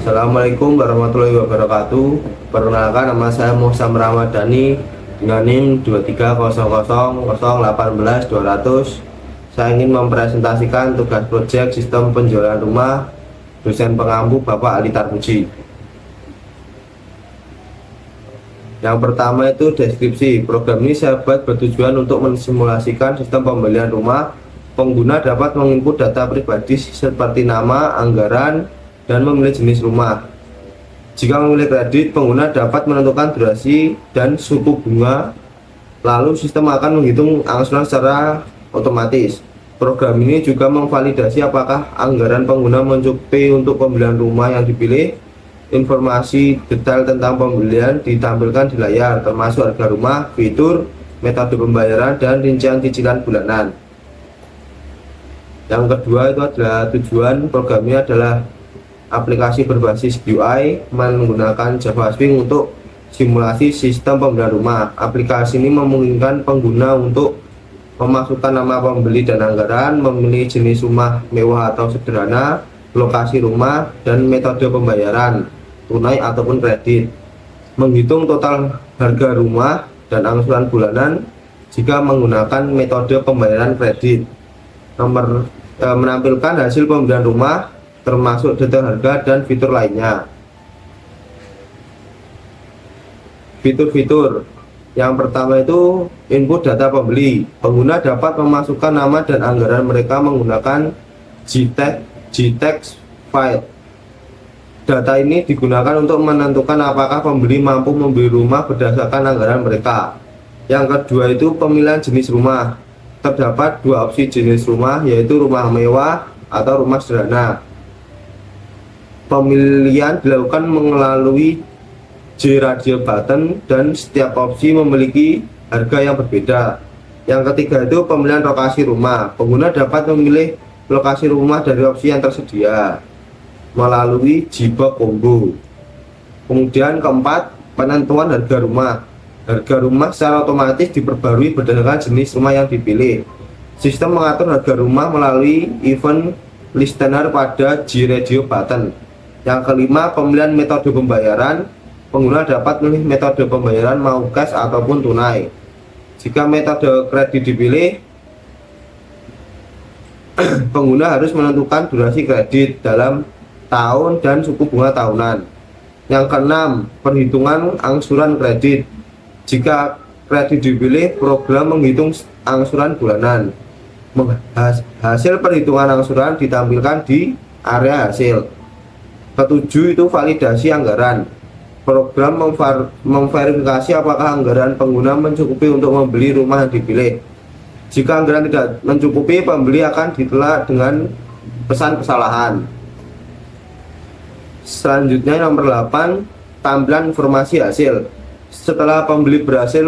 Assalamualaikum warahmatullahi wabarakatuh. Perkenalkan, nama saya Muhammad Ramadhani dengan NIM 23000181200. Saya ingin mempresentasikan tugas proyek sistem penjualan rumah dosen pengampu Bapak Ali Tarmuji. Yang pertama itu deskripsi. Program ini saya buat bertujuan untuk mensimulasikan sistem pembelian rumah. Pengguna dapat menginput data pribadi seperti nama, anggaran, dan memilih jenis rumah. Jika memilih kredit, pengguna dapat menentukan durasi dan suku bunga. Lalu sistem akan menghitung angsuran secara otomatis. Program ini juga memvalidasi apakah anggaran pengguna mencukupi untuk pembelian rumah yang dipilih. Informasi detail tentang pembelian ditampilkan di layar, termasuk harga rumah, fitur, metode pembayaran, dan rincian cicilan bulanan. Yang kedua itu adalah tujuan. Program ini adalah aplikasi berbasis UI menggunakan Java Swing untuk simulasi sistem pembelian rumah. Aplikasi ini memungkinkan pengguna untuk memasukkan nama pembeli dan anggaran, memilih jenis rumah mewah atau sederhana, lokasi rumah, dan metode pembayaran, tunai ataupun kredit, menghitung total harga rumah dan angsuran bulanan jika menggunakan metode pembayaran kredit, menampilkan hasil pembelian rumah termasuk detail harga dan fitur lainnya. Fitur-fitur yang pertama itu input data pembeli. Pengguna dapat memasukkan nama dan anggaran mereka menggunakan GText file. Data ini digunakan untuk menentukan apakah pembeli mampu membeli rumah berdasarkan anggaran mereka. Yang kedua itu pemilihan jenis rumah. Terdapat dua opsi jenis rumah, yaitu rumah mewah atau rumah sederhana. Pemilihan dilakukan melalui J-radio button dan setiap opsi memiliki harga yang berbeda. Yang ketiga itu pemilihan lokasi rumah. Pengguna dapat memilih lokasi rumah dari opsi yang tersedia melalui J-box combo. Kemudian keempat, penentuan harga rumah. Harga rumah secara otomatis diperbarui berdasarkan jenis rumah yang dipilih. Sistem mengatur harga rumah melalui event listener pada J-radio button. Yang kelima, pemilihan metode pembayaran. Pengguna dapat memilih metode pembayaran mau cash ataupun tunai. Jika metode kredit dipilih, pengguna harus menentukan durasi kredit dalam tahun dan suku bunga tahunan. Yang keenam, perhitungan angsuran kredit. Jika kredit dipilih, program menghitung angsuran bulanan. Hasil perhitungan angsuran ditampilkan di area hasil. Ketujuh itu validasi anggaran. Program memverifikasi apakah anggaran pengguna mencukupi untuk membeli rumah yang dipilih. Jika anggaran tidak mencukupi, pembeli akan ditolak dengan pesan kesalahan. Selanjutnya nomor 8, tampilan informasi hasil. Setelah pembeli berhasil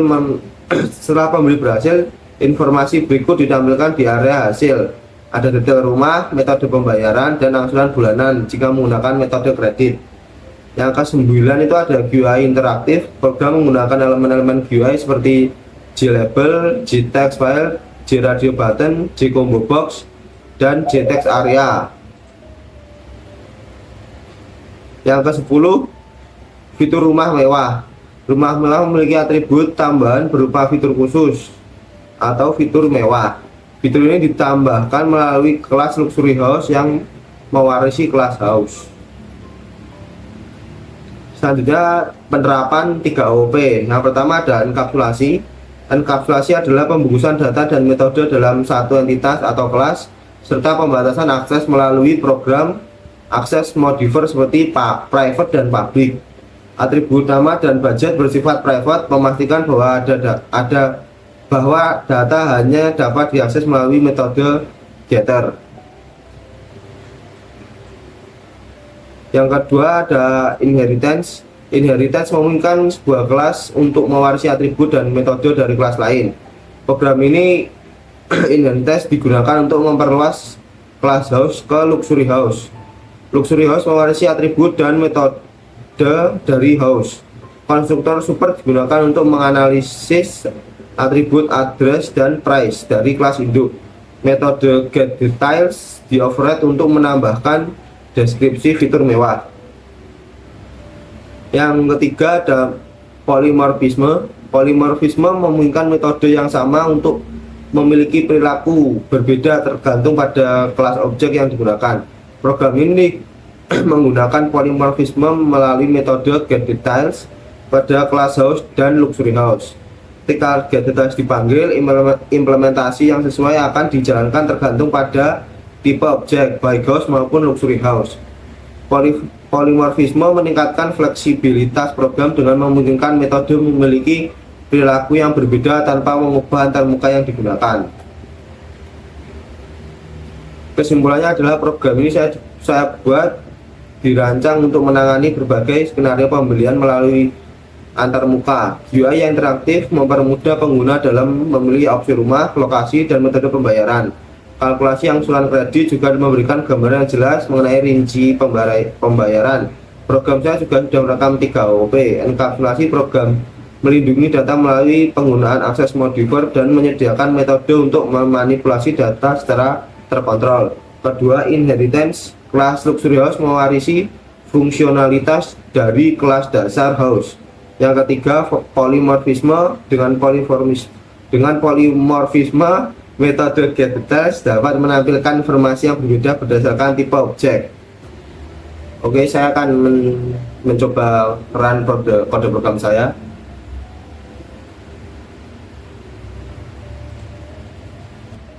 informasi berikut ditampilkan di area hasil. Ada detail rumah, metode pembayaran, dan angsuran bulanan jika menggunakan metode kredit. Yang ke-9 itu ada GUI interaktif. Program menggunakan elemen-elemen GUI seperti J-label, J-text file, J-radio button, J-combo box, dan J-text area. Yang ke-10, fitur rumah mewah. Rumah mewah memiliki atribut tambahan berupa fitur khusus atau fitur mewah. Fitur ini ditambahkan melalui kelas luxury house yang mewarisi kelas house. Selanjutnya penerapan 3OP. Yang pertama ada enkapsulasi. Enkapsulasi adalah pembungkusan data dan metode dalam satu entitas atau kelas, serta pembatasan akses melalui program akses modifier seperti private dan public. Atribut nama dan budget bersifat private, memastikan bahwa data hanya dapat diakses melalui metode getter. Yang kedua ada inheritance. Inheritance memungkinkan sebuah kelas untuk mewarisi atribut dan metode dari kelas lain. Program ini inheritance digunakan untuk memperluas kelas house ke luxury house. Luxury house mewarisi atribut dan metode dari house. Konstruktor super digunakan untuk menganalisis atribut address dan price dari kelas induk. Metode get details di override untuk menambahkan deskripsi fitur mewah. Yang ketiga ada polimorfisme. Polimorfisme memungkinkan metode yang sama untuk memiliki perilaku berbeda tergantung pada kelas objek yang digunakan. Program ini menggunakan polimorfisme melalui metode getDetails pada kelas house dan luxury house. Ketika getDetails dipanggil, implementasi yang sesuai akan dijalankan tergantung pada tipe objek, baik house maupun luxury house. Polimorfisme meningkatkan fleksibilitas program dengan memungkinkan metode memiliki perilaku yang berbeda tanpa mengubah antarmuka yang digunakan. Kesimpulannya adalah program ini saya buat dirancang untuk menangani berbagai skenario pembelian melalui antarmuka. UI yang interaktif mempermudah pengguna dalam memilih opsi rumah, lokasi, dan metode pembayaran. Kalkulasi angsuran kredit juga memberikan gambaran yang jelas mengenai rinci pembayaran. Program saya juga sudah merekam 3 OP. Enkapsulasi program melindungi data melalui penggunaan akses modifier dan menyediakan metode untuk memanipulasi data secara terkontrol. Kedua, inheritance. Kelas luxury house mewarisi fungsionalitas dari kelas dasar house. Yang ketiga, polimorfisme. Dengan polimorfisme, metode getDetails dapat menampilkan informasi yang berbeda berdasarkan tipe objek. Oke, saya akan mencoba run kode program saya.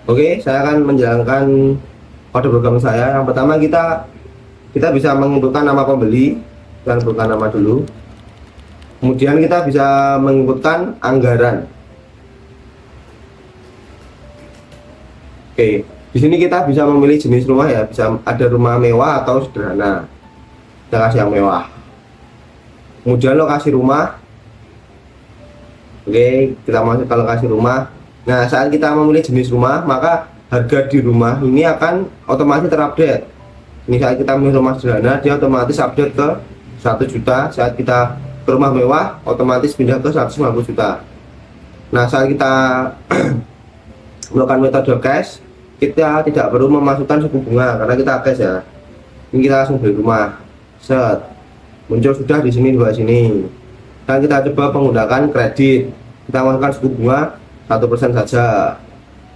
Oke, saya akan menjalankan kode program saya. Yang pertama kita bisa menginputkan nama pembeli. Kita inputkan nama dulu. Kemudian kita bisa menginputkan anggaran. Oke, di sini kita bisa memilih jenis rumah ya. Bisa ada rumah mewah atau sederhana. Kita kasih yang mewah. Kemudian lokasi rumah. Oke, kita masuk ke lokasi rumah. Nah, saat kita memilih jenis rumah, maka harga di rumah ini akan otomatis terupdate. Ini saat kita memilih rumah sederhana, dia otomatis update ke 1 juta. Saat kita ke rumah mewah, otomatis pindah ke 150 juta. Nah, saat kita melakukan metode cash, kita tidak perlu memasukkan suku bunga karena kita cash ya. Ini kita langsung beli rumah. Set. Muncul sudah di sini, dua sini. Dan kita coba menggunakan kredit. Kita masukkan suku bunga 1% saja,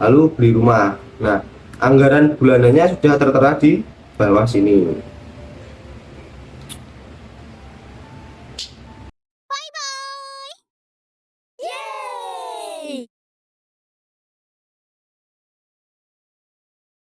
lalu beli rumah. Nah, anggaran bulanannya sudah tertera di bawah sini.